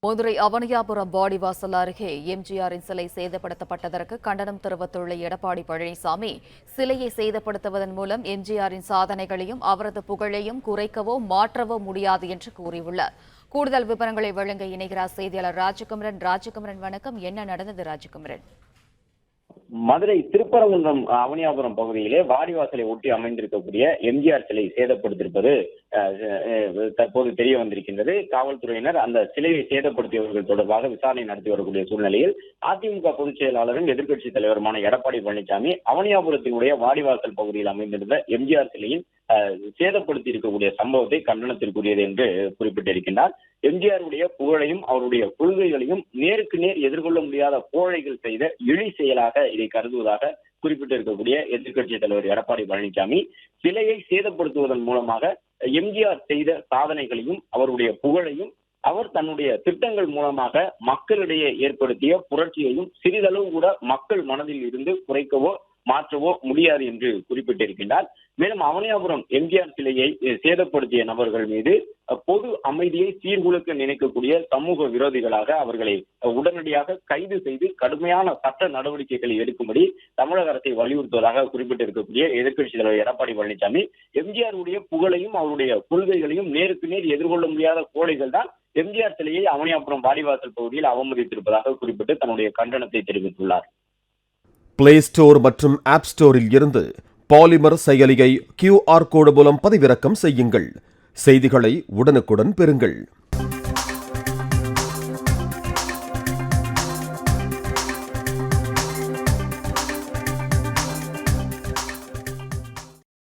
மதுரை அவனியாபுரம் வாடிவாசல் அருகே எம்ஜிஆரின் சிலை சேதப்படுத்தப்பட்டதற்கு கண்டனம் தெரிவித்துள்ள எடப்பாடி பழனிசாமி, சிலையை சேதப்படுத்துவதன் மூலம் எம்ஜிஆரின் சாதனைகளையும் அவரது புகழையும் குறைக்கவோ மாற்றவோ முடியாது என்று கூறியுள்ளார். கூடுதல் விவரங்களை வழங்க இணைகிறார் செய்தியாளர் ராஜகுமரன். வணக்கம். என்ன நடந்தது ராஜகுமரன்? மதுரை திருப்பரங்குன்றம் அவனியாபுரம் பகுதியிலே வாடிவாசலை ஒட்டி அமைந்திருக்கக்கூடிய எம்ஜிஆர் சிலை சேதப்படுத்தியிருப்பது தற்போது தெரிய வந்திருக்கின்றது. காவல்துறையினர் அந்த சிலையை சேதப்படுத்தியவர்கள் தொடர்பாக விசாரணை நடத்தி வரக்கூடிய சூழ்நிலையில் அதிமுக பொதுச் செயலாளரும் எதிர்க்கட்சித் தலைவருமான எடப்பாடி பழனிசாமி அவனியாபுரத்தினுடைய வாடிவாசல் பகுதியில் அமைந்திருந்த எம்ஜிஆர் சிலையின் சேதப்படுத்தி இருக்கக்கூடிய சம்பவத்தை கண்டனத்திற்குரியது என்று குறிப்பிட்டிருக்கின்றார். எம்ஜிஆருடைய புகழையும் அவருடைய கொள்கைகளையும் நேருக்கு நேர் எதிர்கொள்ள முடியாத கோழைகள் செய்த இழி செயலாக இதை கருதுவதாக குறிப்பிட்டிருக்கக்கூடிய எதிர்க்கட்சித் தலைவர் எடப்பாடி பழனிசாமி, சிலையை சேதப்படுத்துவதன் மூலமாக எம்ஜிஆர் செய்த சாதனைகளையும் அவருடைய புகழையும் அவர் தன்னுடைய திட்டங்கள் மூலமாக மக்களிடையே ஏற்படுத்திய புரட்சியையும் சிறிதளவு கூட மக்கள் மனதில் இருந்து குறைக்கவோ மாற்றவோ முடியாது என்று குறிப்பிட்டிருக்கின்றார். மேலும் அவனியாபுரம் எம்ஜிஆர் சிலையை சேதப்படுத்திய நபர்கள் மீது பொது அமைதியை சீர்குலைக்க நினைக்கக்கூடிய சமூக விரோதிகளாக அவர்களை உடனடியாக கைது செய்து கடுமையான சட்ட நடவடிக்கைகளை எடுக்கும்படி தமிழக அரசை வலியுறுத்துவதாக குறிப்பிட்டிருக்கக்கூடிய எதிர்க்கட்சித் தலைவர் எடப்பாடி பழனிசாமி, எம்ஜிஆர் உடைய புகழையும் அவருடைய கொள்கைகளையும் நேருக்கு நேர் எதிர்கொள்ள முடியாத கோழைகள் தான் எம்ஜிஆர் சிலையை அவனியாபுரம் வாடிவாசல் பகுதியில் அவமதித்திருப்பதாக குறிப்பிட்டு தன்னுடைய கண்டனத்தை தெரிவித்துள்ளார். பிளே ஸ்டோர் மற்றும் ஆப் ஸ்டோரில் இருந்து பாலிமர் செயலியை QR கோடு மூலம் பதிவிறக்கம் செய்யுங்கள். செய்திகளை உடனுக்குடன் பெறுங்கள்.